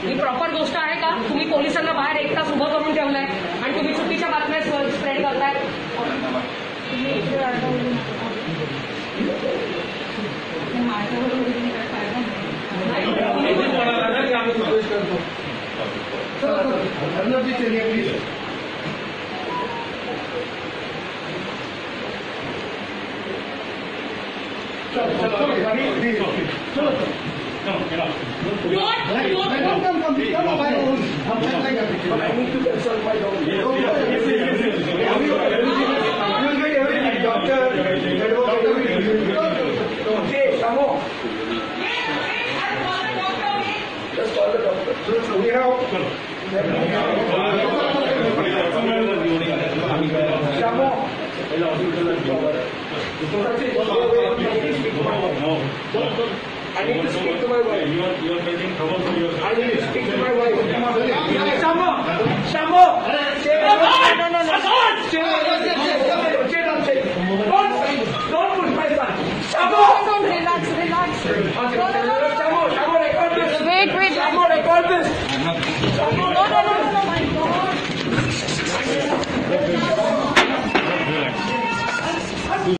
ही proper गोष्ट आहे का? तुम्ही पोलिसांना बाहेर 1 तास उभं करून ठेवलंय आणि तुम्ही चुकीच्या बातम्या स्प्रेड करताय. I need to speak to my wife. You are making trouble for yourself. I need to speak to my wife. Shamo!